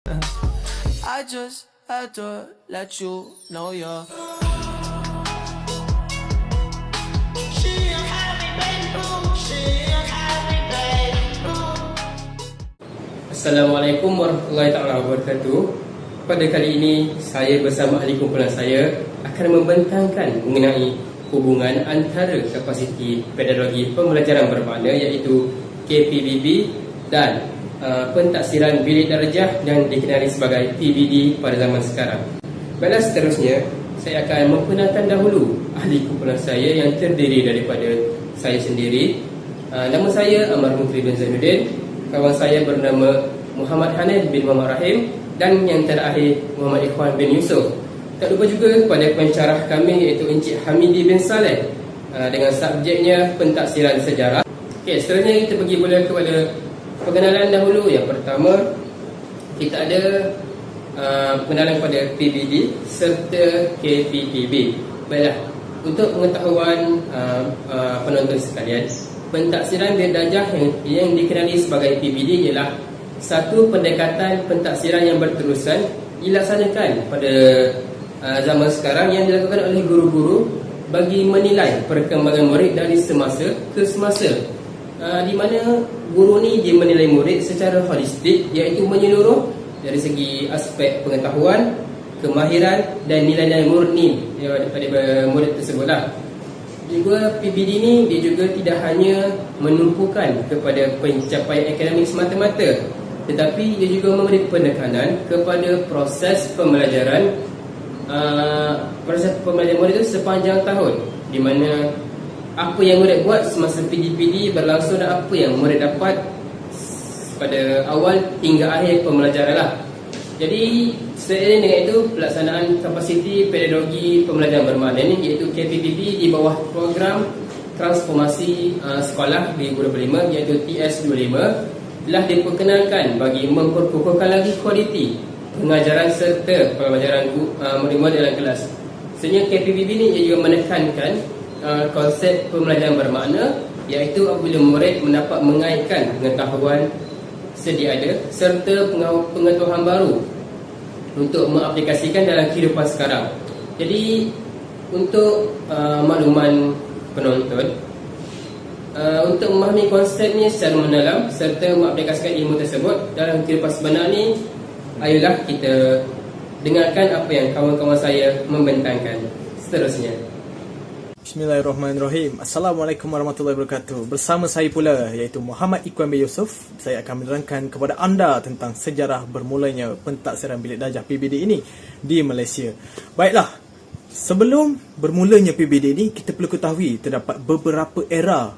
I just had to let you know you're Assalamualaikum warahmatullahi taala wabarakatuh. Pada kali ini saya bersama ahli kumpulan saya akan membentangkan mengenai hubungan antara kapasiti pedagogi pembelajaran bermakna iaitu KPBB dan pentaksiran bilik darjah yang dikenali sebagai PBD pada zaman sekarang. Baiklah, seterusnya saya akan memperkenalkan dahulu ahli kumpulan saya yang terdiri daripada saya sendiri. Nama saya Amar Mukri bin Zainuddin. Kawan saya bernama Muhammad Hanif bin Muhammad Rahim, dan yang terakhir Muhammad Ikhwan bin Yusuf. Tak lupa juga kepada pencarah kami iaitu Encik Hamidi bin Saleh dengan subjeknya pentaksiran sejarah. Okey, seterusnya kita pergi mula kepada pengenalan dahulu. Yang pertama, kita ada pengenalan kepada PBD serta KPPB. Baiklah, untuk pengetahuan penonton sekalian, pentaksiran bilik darjah yang dikenali sebagai PBD ialah satu pendekatan pentaksiran yang berterusan dilaksanakan pada zaman sekarang yang dilakukan oleh guru-guru bagi menilai perkembangan murid dari semasa ke semasa, di mana guru ni dia menilai murid secara holistik, iaitu menyeluruh dari segi aspek pengetahuan, kemahiran dan nilai-nilai murni daripada murid tersebutlah. Juga PBD ni dia juga tidak hanya menumpukan kepada pencapaian akademik semata-mata, tetapi dia juga memberi penekanan kepada proses pembelajaran murid itu sepanjang tahun, di mana apa yang murid buat semasa PDPD berlangsung dan apa yang murid dapat pada awal hingga akhir pembelajaran lah. Jadi seiring dengan itu, pelaksanaan kapasiti pedagogi pembelajaran bermakna ini iaitu KPPB di bawah program transformasi sekolah 2025 iaitu TS25 telah diperkenalkan bagi memperkukuhkan lagi kualiti pengajaran serta pembelajaran murid-murid dalam kelas. Sehingga KPPB ini juga menekankan konsep pembelajaran bermakna, iaitu apabila murid mendapat mengaitkan pengetahuan sedia ada serta pengetahuan baru untuk mengaplikasikan dalam kehidupan sekarang. Jadi untuk makluman penonton, untuk memahami konsepnya secara mendalam serta mengaplikasikan ilmu tersebut dalam kehidupan sebenar ni, ayolah kita dengarkan apa yang kawan-kawan saya membentangkan seterusnya. Bismillahirrahmanirrahim. Assalamualaikum warahmatullahi wabarakatuh. Bersama saya pula iaitu Muhammad Ikhwan bin Yusuf. Saya akan menerangkan kepada anda tentang sejarah bermulanya pentaksiran bilik darjah PBD ini di Malaysia. Baiklah, sebelum bermulanya PBD ini, kita perlu ketahui terdapat beberapa era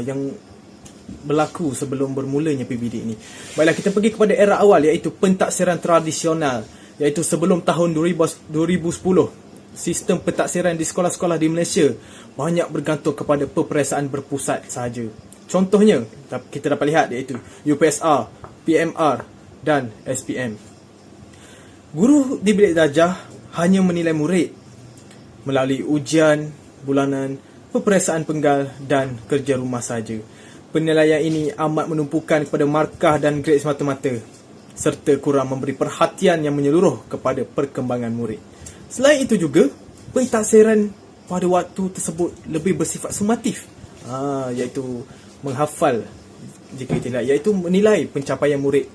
yang berlaku sebelum bermulanya PBD ini. Baiklah, kita pergi kepada era awal iaitu pentaksiran tradisional, iaitu sebelum tahun 2010. Sistem pentaksiran di sekolah-sekolah di Malaysia banyak bergantung kepada peperiksaan berpusat sahaja. Contohnya, kita dapat lihat iaitu UPSR, PMR dan SPM. Guru di bilik darjah hanya menilai murid melalui ujian bulanan, peperiksaan penggal dan kerja rumah sahaja. Penilaian ini amat menumpukan kepada markah dan grade semata-mata, serta kurang memberi perhatian yang menyeluruh kepada perkembangan murid. Selain itu juga, pentaksiran pada waktu tersebut lebih bersifat sumatif, iaitu menghafal jika tidak, iaitu menilai pencapaian murid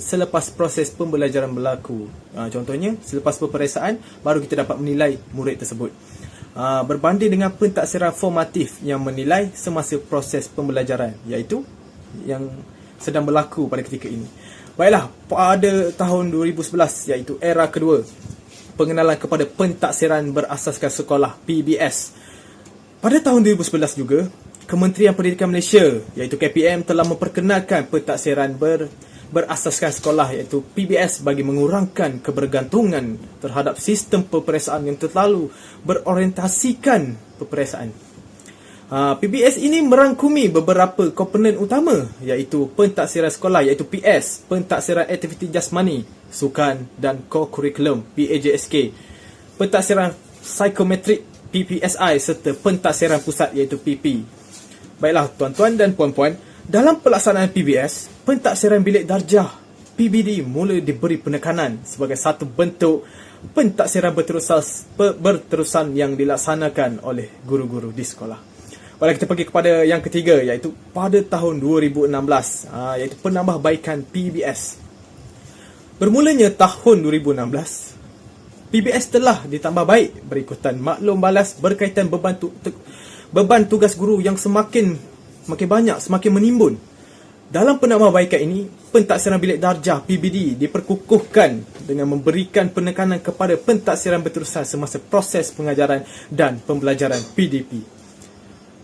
selepas proses pembelajaran berlaku. Contohnya, selepas peperiksaan baru kita dapat menilai murid tersebut. Berbanding dengan pentaksiran formatif yang menilai semasa proses pembelajaran, iaitu yang sedang berlaku pada ketika ini. Baiklah, pada tahun 2011 iaitu era kedua, pengenalan kepada pentaksiran berasaskan sekolah PBS. Pada tahun 2011 juga, Kementerian Pendidikan Malaysia iaitu KPM telah memperkenalkan pentaksiran berasaskan sekolah iaitu PBS bagi mengurangkan kebergantungan terhadap sistem peperiksaan yang terlalu berorientasikan peperiksaan. PBS ini merangkumi beberapa komponen utama iaitu pentaksiran sekolah iaitu PS, pentaksiran aktiviti jasmani, sukan dan co-curriculum PAJSK, pentaksiran psikometrik PPSI serta pentaksiran pusat iaitu PP. Baiklah tuan-tuan dan puan-puan, dalam pelaksanaan PBS, pentaksiran bilik darjah PBD mula diberi penekanan sebagai satu bentuk pentaksiran berterusan yang dilaksanakan oleh guru-guru di sekolah. Baiklah, kita pergi kepada yang ketiga, iaitu pada tahun 2016, iaitu penambahbaikan PBS. Bermulanya tahun 2016, PBS telah ditambah baik berikutan maklum balas berkaitan beban tugas guru yang semakin banyak, semakin menimbun. Dalam penambahbaikan ini, pentaksiran bilik darjah PBD diperkukuhkan dengan memberikan penekanan kepada pentaksiran berterusan semasa proses pengajaran dan pembelajaran PDP.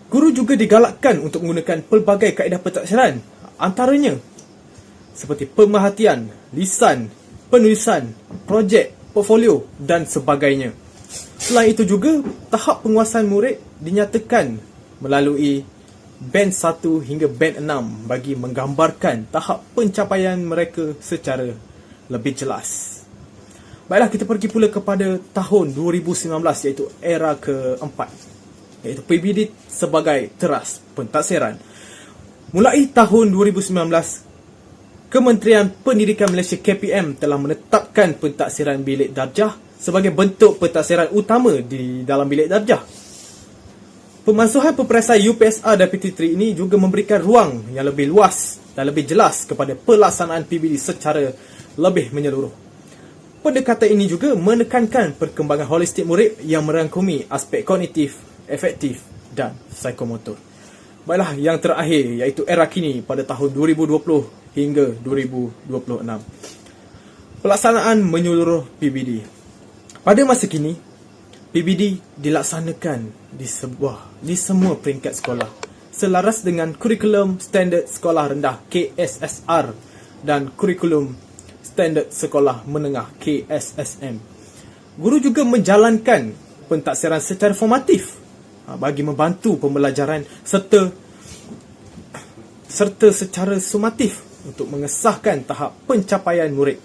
Guru juga digalakkan untuk menggunakan pelbagai kaedah pentaksiran, antaranya seperti pemerhatian, lisan, penulisan, projek, portfolio dan sebagainya. Selain itu juga, tahap penguasaan murid dinyatakan melalui band 1 hingga band 6 bagi menggambarkan tahap pencapaian mereka secara lebih jelas. Baiklah, kita pergi pula kepada tahun 2019, iaitu era keempat, iaitu PBD sebagai teras pentaksiran. Mulai tahun 2019, Kementerian Pendidikan Malaysia KPM telah menetapkan pentaksiran bilik darjah sebagai bentuk pentaksiran utama di dalam bilik darjah. Pemansuhan peperiksaan UPSR dan PT3 ini juga memberikan ruang yang lebih luas dan lebih jelas kepada pelaksanaan PBD secara lebih menyeluruh. Pendekatan ini juga menekankan perkembangan holistik murid yang merangkumi aspek kognitif, afektif dan psikomotor. Baiklah, yang terakhir iaitu era kini pada tahun 2020 hingga 2026. Pelaksanaan menyeluruh PBD. Pada masa kini, PBD dilaksanakan di semua peringkat sekolah selaras dengan kurikulum standard sekolah rendah KSSR dan kurikulum standard sekolah menengah KSSM. Guru juga menjalankan pentaksiran secara formatif bagi membantu pembelajaran serta secara sumatif untuk mengesahkan tahap pencapaian murid.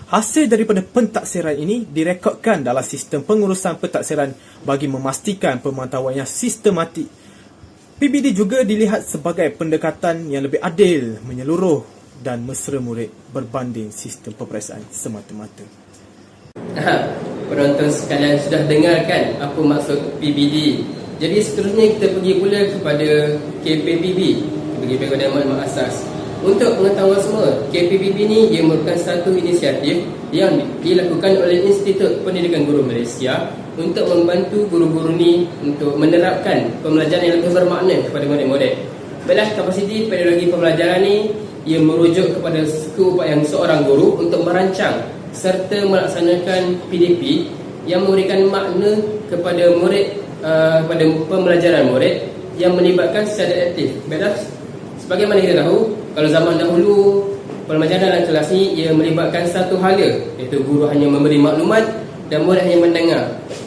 Hasil daripada pentaksiran ini direkodkan dalam sistem pengurusan pentaksiran bagi memastikan pemantauan yang sistematik. PBD juga dilihat sebagai pendekatan yang lebih adil, menyeluruh dan mesra murid berbanding sistem peperiksaan semata-mata. Penonton sekalian sudah dengarkan apa maksud PBD. Jadi seterusnya kita pergi pula kepada KPPB, pergi kepada maklumat asas. Untuk pengetahuan semua, KPPB ni ia merupakan satu inisiatif yang dilakukan oleh Institut Pendidikan Guru Malaysia untuk membantu guru-guru ni untuk menerapkan pembelajaran yang lebih bermakna kepada murid-murid. Baiklah, kapasiti pedagogi pembelajaran ni ia merujuk kepada keupayaan seorang guru untuk merancang serta melaksanakan PDP yang memberikan makna kepada murid, pada pembelajaran murid yang melibatkan secara aktif. Baiklah, sebagaimana kita tahu, kalau zaman dahulu pembelajaran dalam kelas ni ia melibatkan satu hala, iaitu guru hanya memberi maklumat dan murid hanya mendengar.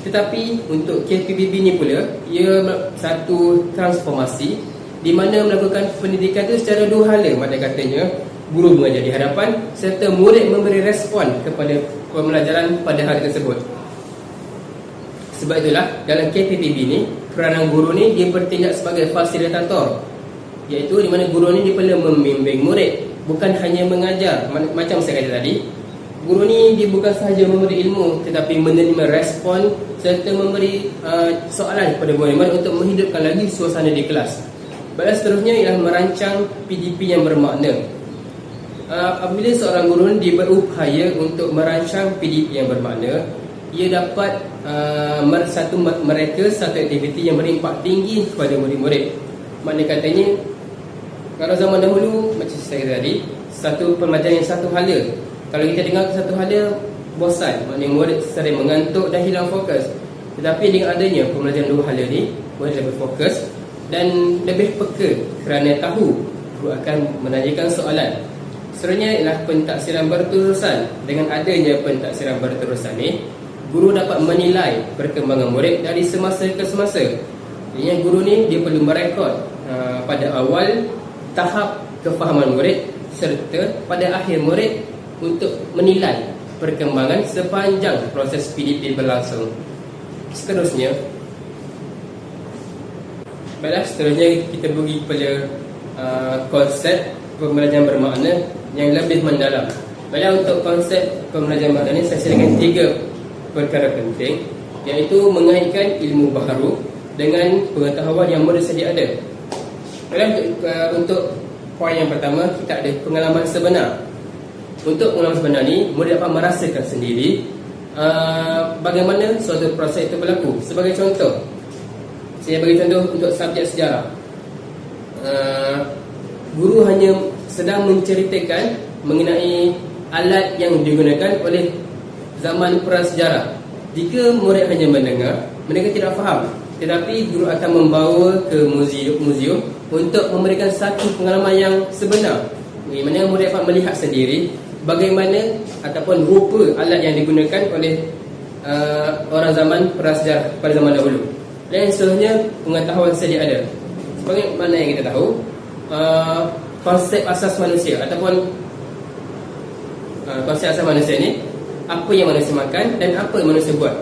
Tetapi untuk KPPB ni pula, ia satu transformasi di mana melakukan pendidikan itu secara dua hala. Pada katanya, guru mengajar di hadapan serta murid memberi respon kepada pembelajaran pada hari tersebut. Sebab itulah dalam KPPB ni, peranan guru ni dia bertindak sebagai fasilitator, iaitu di mana guru ni dia perlu membimbing murid, bukan hanya mengajar. Macam saya kata tadi, guru ni dia bukan sahaja memberi ilmu tetapi menerima respon serta memberi soalan kepada murid-murid untuk menghidupkan lagi suasana di kelas. Baiklah, seterusnya ialah merancang PDP yang bermakna. Apabila seorang guru ni dia berupaya untuk merancang PDP yang bermakna, ia dapat mereka satu aktiviti yang berimpak tinggi kepada murid-murid. Makna katanya, kalau zaman dahulu macam saya kata tadi, satu pembelajaran yang satu hala, kalau kita dengar satu hala bosan, maknanya murid sering mengantuk dan hilang fokus. Tetapi dengan adanya pembelajaran dua hala ni, murid lebih fokus dan lebih peka kerana tahu guru akan menanyakan soalan. Seterusnya ialah pentaksiran berterusan. Dengan adanya pentaksiran berterusan ni, guru dapat menilai perkembangan murid dari semasa ke semasa. Jadi guru ni dia perlu merekod pada awal tahap kefahaman murid serta pada akhir murid untuk menilai perkembangan sepanjang proses PDP berlangsung. Seterusnya kita pergi pada konsep pembelajaran bermakna yang lebih mendalam. Baiklah, untuk konsep pembelajaran bermakna ini saya silakan 3 perkara penting, iaitu mengaitkan ilmu baharu dengan pengetahuan yang mudah sedia ada. Baiklah, untuk poin yang pertama, kita ada pengalaman sebenar. Untuk pengalaman sebenar ni, murid dapat merasakan sendiri bagaimana suatu proses itu berlaku. Sebagai contoh, saya bagi contoh untuk subjek sejarah. Guru hanya sedang menceritakan mengenai alat yang digunakan oleh zaman prasejarah. Jika murid hanya mendengar, mereka tidak faham. Tetapi guru akan membawa ke muzium untuk memberikan satu pengalaman yang sebenar, di mana murid dapat melihat sendiri bagaimana ataupun rupa alat yang digunakan oleh orang zaman prasejarah pada zaman dahulu. Dan seterusnya, pengetahuan sedia ada. Sebagai mana yang kita tahu, konsep asas manusia ataupun konsep asas manusia ni, apa yang manusia makan dan apa yang manusia buat.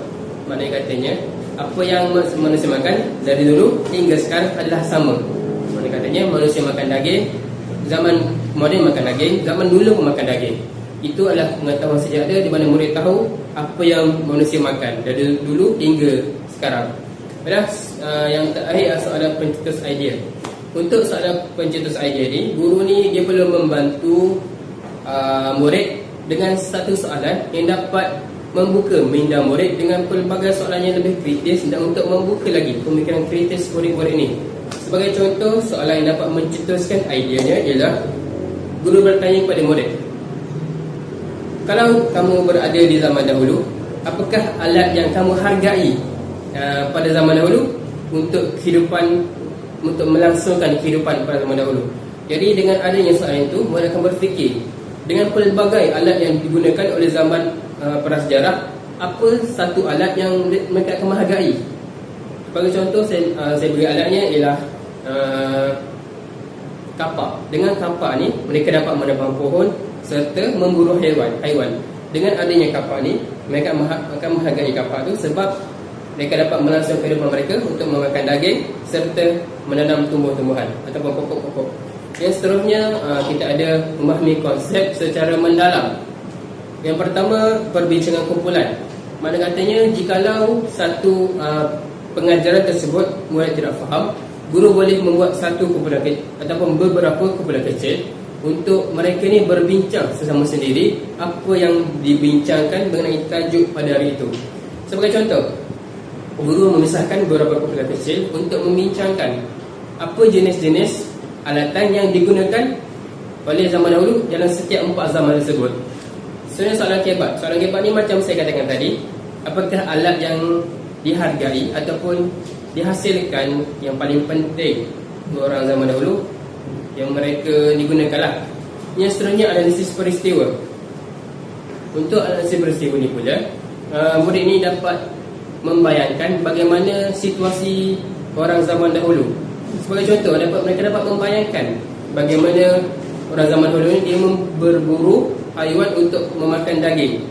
Maknanya katanya, apa yang manusia makan dari dulu hingga sekarang adalah sama. Maknanya katanya, manusia makan daging, zaman moden makan daging, zaman dulu pun makan daging. Itu adalah pengetahuan sedia ada, di mana murid tahu apa yang manusia makan dari dulu hingga sekarang. Baiklah, yang terakhir soalan pencetus idea. Untuk soalan pencetus idea ni, guru ni dia perlu membantu murid dengan satu soalan yang dapat membuka minda murid dengan pelbagai soalan yang lebih kritis dan untuk membuka lagi pemikiran kritis murid-murid ini. Sebagai contoh, soalan yang dapat mencetuskan ideanya ialah guru bertanya kepada murid, kalau kamu berada di zaman dahulu, apakah alat yang kamu hargai pada zaman dahulu untuk kehidupan, untuk melangsungkan kehidupan pada zaman dahulu? Jadi dengan adanya soalan itu, murid akan berfikir dengan pelbagai alat yang digunakan oleh zaman prasejarah, apa satu alat yang mereka akan menghargai. Sebagai contoh, saya beri alatnya ialah kapak. Dengan kapak ni, mereka dapat menebang pohon serta memburu haiwan. Dengan adanya kapak ni, mereka akan menghargai kapak tu sebab mereka dapat melangsungkan kehidupan mereka untuk memakan daging serta menanam tumbuh-tumbuhan ataupun pokok-pokok. Yang seterusnya, kita ada memahami konsep secara mendalam. Yang pertama, perbincangan kumpulan. Mana katanya, jikalau satu pengajaran tersebut murid tidak faham, guru boleh membuat satu kumpulan ataupun beberapa kumpulan kecil untuk mereka ni berbincang sesama sendiri apa yang dibincangkan mengenai tajuk pada hari itu. Sebagai contoh, guru memisahkan beberapa kumpulan kecil untuk membincangkan apa jenis-jenis alatan yang digunakan oleh zaman dahulu dalam setiap 4 zaman tersebut. Sebenarnya soalan kebat. Soalan kebat ni macam saya katakan tadi, apakah alat yang dihargai ataupun dihasilkan yang paling penting orang zaman dahulu yang mereka digunakanlah. Yang seterusnya, analisis peristiwa. Untuk analisis peristiwa ni pula, murid ni dapat membayangkan bagaimana situasi orang zaman dahulu. Sebagai contoh, mereka dapat membayangkan bagaimana orang zaman dahulu ni dia berburu haiwan untuk memakan daging.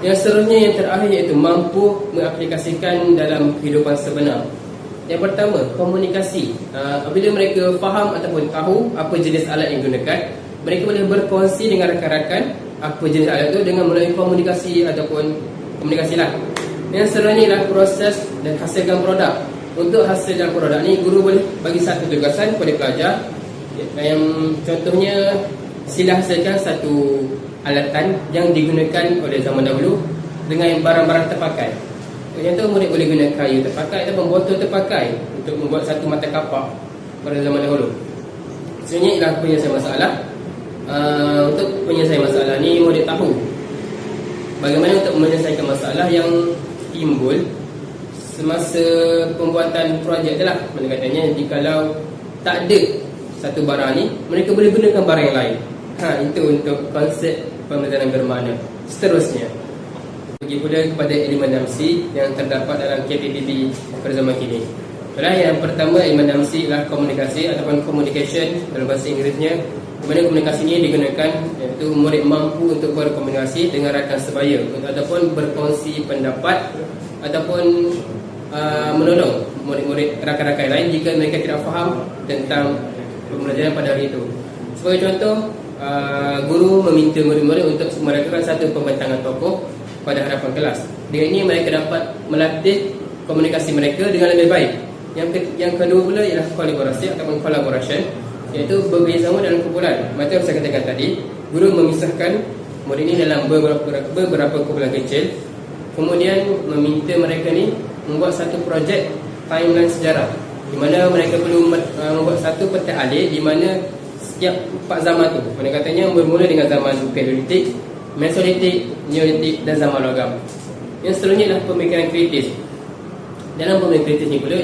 Yang seterusnya, yang terakhir, iaitu mampu mengaplikasikan dalam kehidupan sebenar. Yang pertama, komunikasi. Apabila mereka faham ataupun tahu apa jenis alat yang digunakan, mereka boleh berkongsi dengan rakan-rakan apa jenis alat itu dengan melalui komunikasi ataupun komunikasilah. Yang seterusnya ialah proses dan hasilkan produk. Untuk hasilkan produk ni, guru boleh bagi satu tugasan kepada pelajar. Yang contohnya, sila hasilkan satu alatan yang digunakan oleh zaman dahulu dengan barang-barang terpakai. Contoh, murid boleh guna kayu terpakai ataupun botol terpakai untuk membuat satu mata kapak pada zaman dahulu. Sebenarnya ialah penyelesaian masalah. Untuk penyelesaian masalah ni, murid tahu bagaimana untuk menyelesaikan masalah yang timbul semasa pembuatan projek itulah. Mana katanya, jikalau tak ada satu barang ni, mereka boleh gunakan barang yang lain. Itu untuk konsep pembelajaran bermakna. Seterusnya, pergi pula kepada elemen 6C yang terdapat dalam KPPB pada zaman kini. Yang pertama, elemen 6C adalah komunikasi ataupun communication dalam bahasa Inggerisnya. Di mana komunikasi ini digunakan, iaitu murid mampu untuk berkomunikasi dengan rakan sebaya ataupun berkongsi pendapat ataupun menolong murid-murid rakan-rakan lain jika mereka tidak faham tentang pembelajaran pada hari itu. Sebagai contoh, guru meminta murid-murid untuk melakukan satu pembentangan tokoh pada hadapan kelas. Dengan ini mereka dapat melatih komunikasi mereka dengan lebih baik. Yang kedua pula ialah kolaborasi ataupun collaboration, iaitu bekerjasama dalam kumpulan. Macam saya katakan tadi, guru memisahkan murid ini dalam beberapa kumpulan kecil, kemudian meminta mereka ni membuat satu projek timeline sejarah, di mana mereka perlu membuat satu peta alih di mana setiap 4 zaman tu, mana katanya bermula dengan zaman Paleolitik, Mesolitik, Neolitik dan zaman logam. Yang seterusnya adalah pemikiran kritis. Dalam pemikiran kritis ni pula,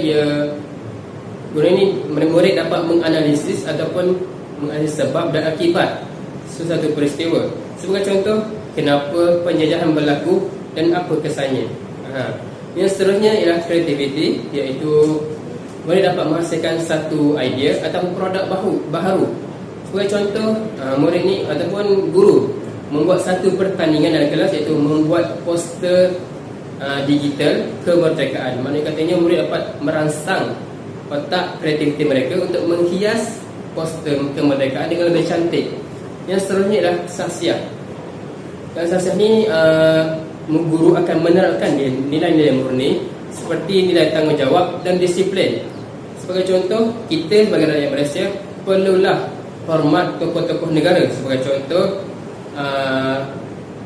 guru ni murid dapat menganalisis ataupun menganalisis sebab dan akibat sesuatu peristiwa. Sebagai contoh, kenapa penjajahan berlaku dan apa kesannya. Yang seterusnya ialah kreativiti, iaitu murid dapat menghasilkan satu idea ataupun produk baru. Sebagai contoh, murid ni ataupun guru membuat satu pertandingan dalam kelas, iaitu membuat poster digital kemerdekaan. Maknanya katanya murid dapat merangsang otak kreativiti mereka untuk menghias poster kemerdekaan dengan lebih cantik. Yang seterusnya adalah saksiah. Dan saksiah ni guru akan menerapkan nilai-nilai murni seperti nilai tanggungjawab dan disiplin. Sebagai contoh, kita sebagai rakyat Malaysia perlulah hormat tokoh-tokoh negara. Sebagai contoh,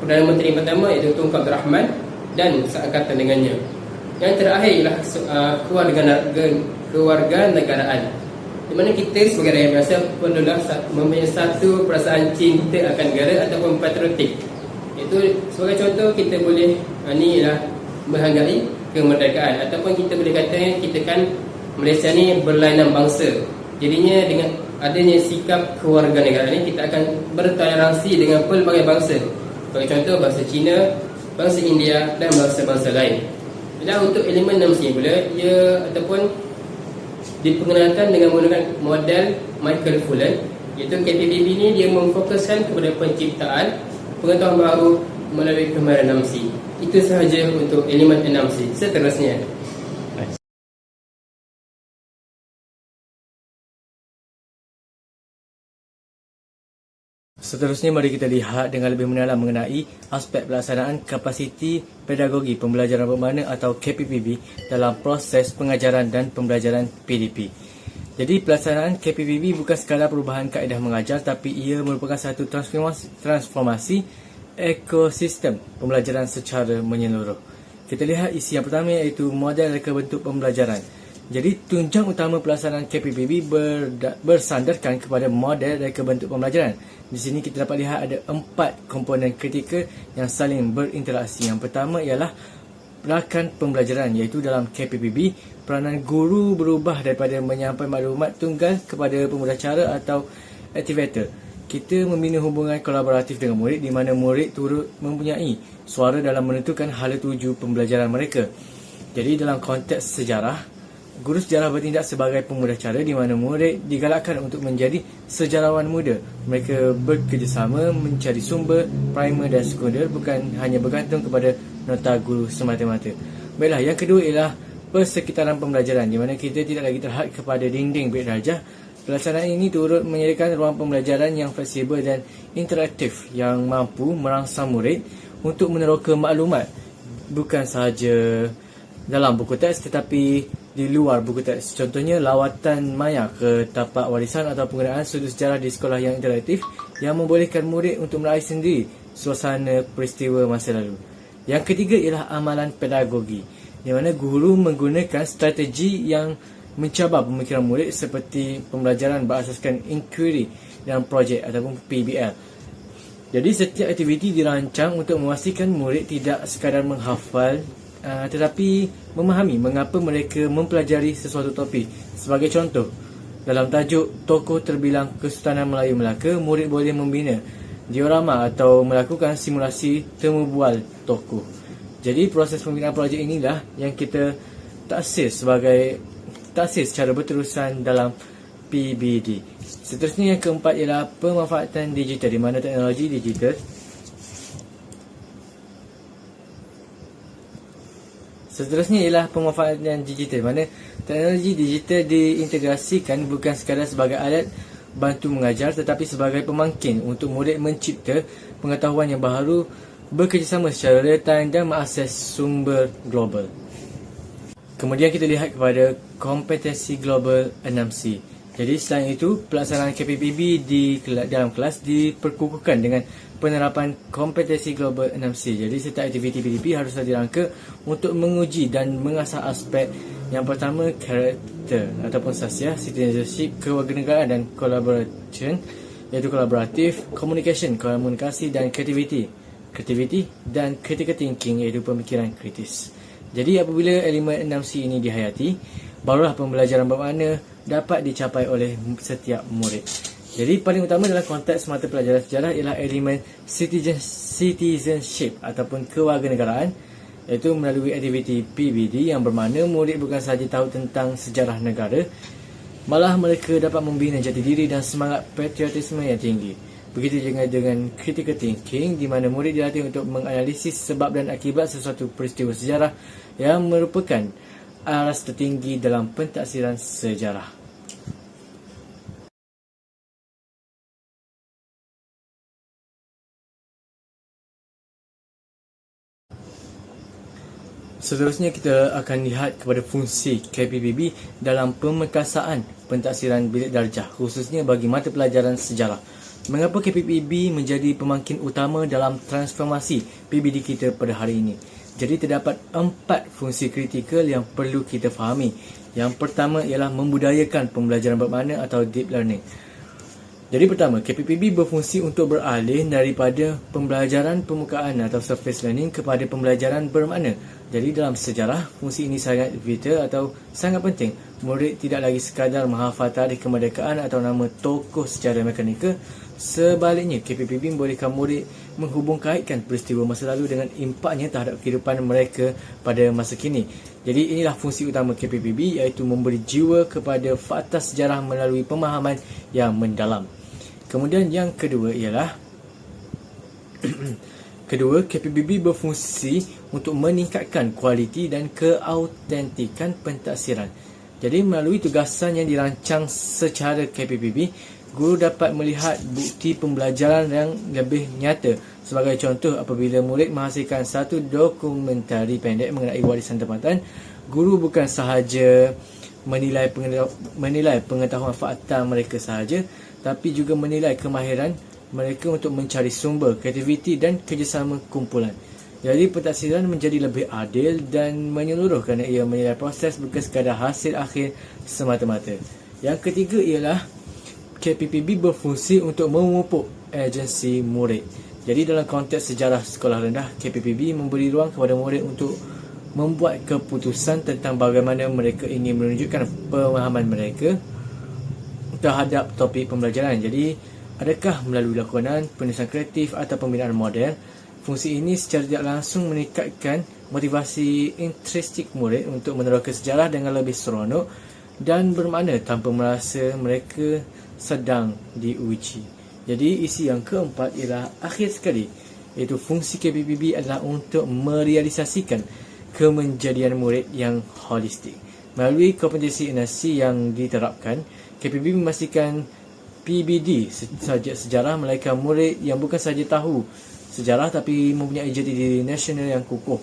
Perdana Menteri pertama iaitu Tunku Abdul Rahman dan seangkatan dengannya. Yang terakhir ialah kewarganegaraan, di mana kita sebagai rakyat Malaysia perlulah mempunyai satu perasaan cinta akan negara ataupun patriotik. Itu sebagai contoh, kita boleh ni ialah menghargai kemerdekaan, ataupun kita boleh kata kita kan Malaysia ni berlainan bangsa. Jadinya dengan adanya sikap kewarganegaraan ni, kita akan bertoleransi dengan pelbagai bangsa. Sebagai contoh, bangsa Cina, bangsa India dan bangsa-bangsa lain. Dan untuk elemen 6C pula, ia ataupun diperkenalkan dengan menggunakan model Michael Fullen, iaitu KPBB ni dia memfokuskan kepada penciptaan pengetahuan baru melalui kemahiran 6C. Itu sahaja untuk elemen 6C. Seterusnya, mari kita lihat dengan lebih mendalam mengenai aspek pelaksanaan kapasiti pedagogi pembelajaran bermakna atau KPPB dalam proses pengajaran dan pembelajaran PDP. Jadi pelaksanaan KPPB bukan sekadar perubahan kaedah mengajar, tapi ia merupakan satu transformasi ekosistem pembelajaran secara menyeluruh. Kita lihat isi yang pertama, iaitu model reka bentuk pembelajaran. Jadi tunjang utama pelaksanaan KPPB bersandarkan kepada model reka bentuk pembelajaran. Di sini kita dapat lihat ada 4 komponen kritikal yang saling berinteraksi. Yang pertama ialah rakan pembelajaran, iaitu dalam KPPB peranan guru berubah daripada menyampaikan maklumat tunggal kepada pemudahcara atau aktivator. Kita membina hubungan kolaboratif dengan murid, di mana murid turut mempunyai suara dalam menentukan hala tuju pembelajaran mereka. Jadi dalam konteks sejarah, guru sejarah bertindak sebagai pemudahcara, di mana murid digalakkan untuk menjadi sejarawan muda. Mereka bekerjasama mencari sumber primer dan sekunder, bukan hanya bergantung kepada nota guru semata-mata. Baiklah, yang kedua ialah persekitaran pembelajaran, di mana kita tidak lagi terhad kepada dinding bilik darjah. Pelaksanaan ini turut menyediakan ruang pembelajaran yang fleksibel dan interaktif yang mampu merangsang murid untuk meneroka maklumat bukan sahaja dalam buku teks tetapi di luar buku teks. Contohnya lawatan maya ke tapak warisan atau penggunaan sudut sejarah di sekolah yang interaktif yang membolehkan murid untuk meraih sendiri suasana peristiwa masa lalu. Yang ketiga ialah amalan pedagogi, di mana guru menggunakan strategi yang mencabar pemikiran murid seperti pembelajaran berasaskan inquiry dan projek ataupun PBL. Jadi setiap aktiviti dirancang untuk memastikan murid tidak sekadar menghafal tetapi memahami mengapa mereka mempelajari sesuatu topik. Sebagai contoh, dalam tajuk Tokoh Terbilang Kesultanan Melayu Melaka, murid boleh membina diorama atau melakukan simulasi temu bual tokoh. Jadi proses pembinaan projek inilah yang kita taksis secara berterusan dalam PBD. Seterusnya yang keempat ialah pemanfaatan digital, di mana teknologi digital mana teknologi digital diintegrasikan bukan sekadar sebagai alat bantu mengajar tetapi sebagai pemangkin untuk murid mencipta pengetahuan yang baharu, bekerjasama secara real time dan mengakses sumber global. Kemudian kita lihat kepada kompetensi global 6C. Jadi selain itu, pelaksanaan KPPB dalam kelas diperkukuhkan dengan penerapan kompetensi global 6C. Jadi setiap aktiviti PDP haruslah dirangka untuk menguji dan mengasah aspek yang pertama, karakter ataupun sasiah, citizenship, kewarganegaraan dan collaboration, iaitu kolaboratif, communication, komunikasi dan creativity dan critical thinking, iaitu pemikiran kritis. Jadi apabila elemen 6C ini dihayati, barulah pembelajaran bermakna dapat dicapai oleh setiap murid. Jadi paling utama dalam konteks mata pelajaran sejarah ialah elemen citizenship ataupun kewarganegaraan, iaitu melalui aktiviti PBD yang bermakna murid bukan sahaja tahu tentang sejarah negara, malah mereka dapat membina jati diri dan semangat patriotisme yang tinggi. Begitu juga dengan critical thinking, di mana murid dilatih untuk menganalisis sebab dan akibat sesuatu peristiwa sejarah yang merupakan aras tertinggi dalam pentaksiran sejarah. Seterusnya kita akan lihat kepada fungsi KPPB dalam pemerkasaan pentaksiran bilik darjah, khususnya bagi mata pelajaran sejarah. Mengapa KPPB menjadi pemangkin utama dalam transformasi PBD kita pada hari ini? Jadi terdapat 4 fungsi kritikal yang perlu kita fahami. Yang pertama ialah membudayakan pembelajaran bermakna atau deep learning. Jadi pertama, KPPB berfungsi untuk beralih daripada pembelajaran permukaan atau surface learning kepada pembelajaran bermakna. Jadi dalam sejarah, fungsi ini sangat vital atau sangat penting. Murid tidak lagi sekadar menghafal tarikh kemerdekaan atau nama tokoh secara mekanikal. Sebaliknya, KPPB membolehkan murid menghubungkaitkan peristiwa masa lalu dengan impaknya terhadap kehidupan mereka pada masa kini. Jadi inilah fungsi utama KPPB, iaitu memberi jiwa kepada fakta sejarah melalui pemahaman yang mendalam. Kemudian yang kedua ialah KPPB berfungsi untuk meningkatkan kualiti dan keautentikan pentaksiran. Jadi melalui tugasan yang dirancang secara KPPB, guru dapat melihat bukti pembelajaran yang lebih nyata. Sebagai contoh, apabila murid menghasilkan satu dokumentari pendek mengenai warisan tempatan, guru bukan sahaja menilai pengetahuan fakta mereka sahaja, tapi juga menilai kemahiran mereka untuk mencari sumber, kreativiti dan kerjasama kumpulan. Jadi pentaksiran menjadi lebih adil dan menyeluruh kerana ia menilai proses bukan sekadar hasil akhir semata-mata. Yang ketiga ialah KPPB berfungsi untuk memupuk agensi murid. Jadi dalam konteks sejarah sekolah rendah, KPPB memberi ruang kepada murid untuk membuat keputusan tentang bagaimana mereka ingin menunjukkan pemahaman mereka terhadap topik pembelajaran. Jadi adakah melalui lakonan, penulisan kreatif atau pembinaan model? Fungsi ini secara tidak langsung meningkatkan motivasi intrinsik murid untuk menerangkan sejarah dengan lebih seronok dan bermakna tanpa merasa mereka sedang diuji. Jadi isi yang keempat ialah akhir sekali, iaitu fungsi KPPB adalah untuk merealisasikan kemenjadian murid yang holistik. Melalui kompetensi inovasi yang diterapkan, KPPB memastikan PBD subjek sejarah melainkan murid yang bukan sahaja tahu sejarah tapi mempunyai jati diri nasional yang kukuh,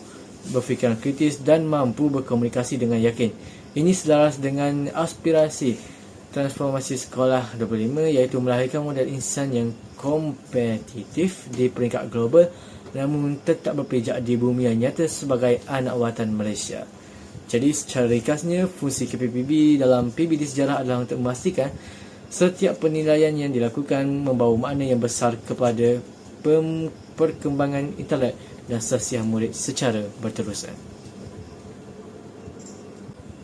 berfikiran kritis dan mampu berkomunikasi dengan yakin. Ini selaras dengan aspirasi transformasi sekolah 25, iaitu melahirkan model insan yang kompetitif di peringkat global namun tetap berpijak di bumi yang nyata sebagai anak watan Malaysia. Jadi secara ringkasnya, fungsi KPPB dalam PBD sejarah adalah untuk memastikan setiap penilaian yang dilakukan membawa makna yang besar kepada perkembangan intelek dan sasiah murid secara berterusan.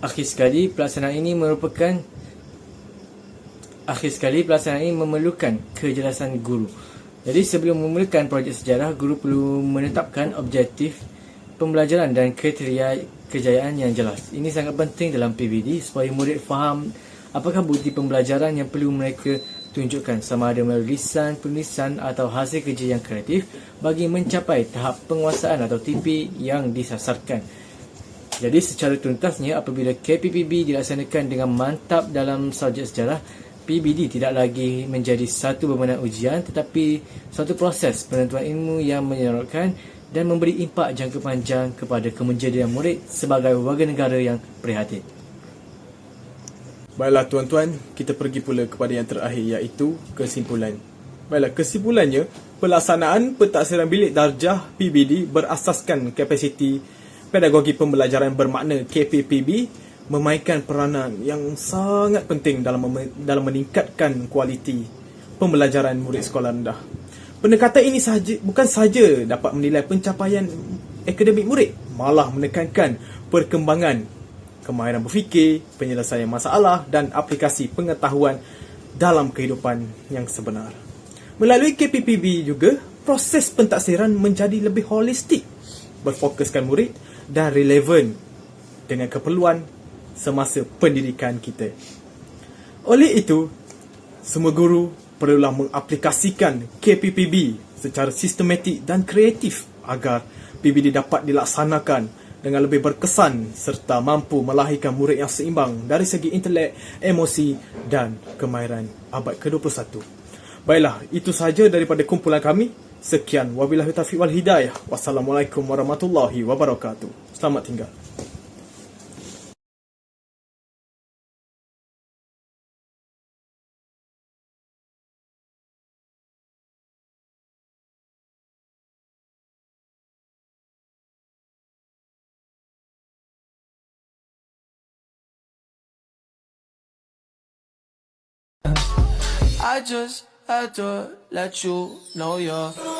Akhir sekali, pelaksanaan ini memerlukan kejelasan guru. Jadi sebelum memulakan projek sejarah, guru perlu menetapkan objektif pembelajaran dan kriteria kejayaan yang jelas. Ini sangat penting dalam PBD supaya murid faham apakah bukti pembelajaran yang perlu mereka tunjukkan, sama ada melalui lisan, penulisan atau hasil kerja yang kreatif bagi mencapai tahap penguasaan atau TP yang disasarkan. Jadi secara tuntasnya, apabila KPPB dilaksanakan dengan mantap dalam subjek sejarah, PBD tidak lagi menjadi satu permainan ujian tetapi suatu proses penentuan ilmu yang menyeronokkan dan memberi impak jangka panjang kepada kemenjadian murid sebagai warga negara yang prihatin. Baiklah tuan-tuan, kita pergi pula kepada yang terakhir iaitu kesimpulan. Baiklah, kesimpulannya, pelaksanaan pentaksiran bilik darjah PBD berasaskan kapasiti pedagogi pembelajaran bermakna KPPB memainkan peranan yang sangat penting dalam meningkatkan kualiti pembelajaran murid sekolah rendah. Pendekatan ini bukan sahaja dapat menilai pencapaian akademik murid, malah menekankan perkembangan kemahiran berfikir, penyelesaian masalah dan aplikasi pengetahuan dalam kehidupan yang sebenar. Melalui KPPB juga, proses pentaksiran menjadi lebih holistik, berfokuskan murid dan relevan dengan keperluan semasa pendidikan kita. Oleh itu, semua guru perlulah mengaplikasikan KPPB secara sistematik dan kreatif agar PBD dapat dilaksanakan dengan lebih berkesan serta mampu melahirkan murid yang seimbang dari segi intelek, emosi dan kemahiran abad ke-21. Baiklah, itu sahaja daripada kumpulan kami. Sekian, wabillahi taufiq wal hidayah. Wassalamualaikum warahmatullahi wabarakatuh. Selamat tinggal. I just had to let you know you're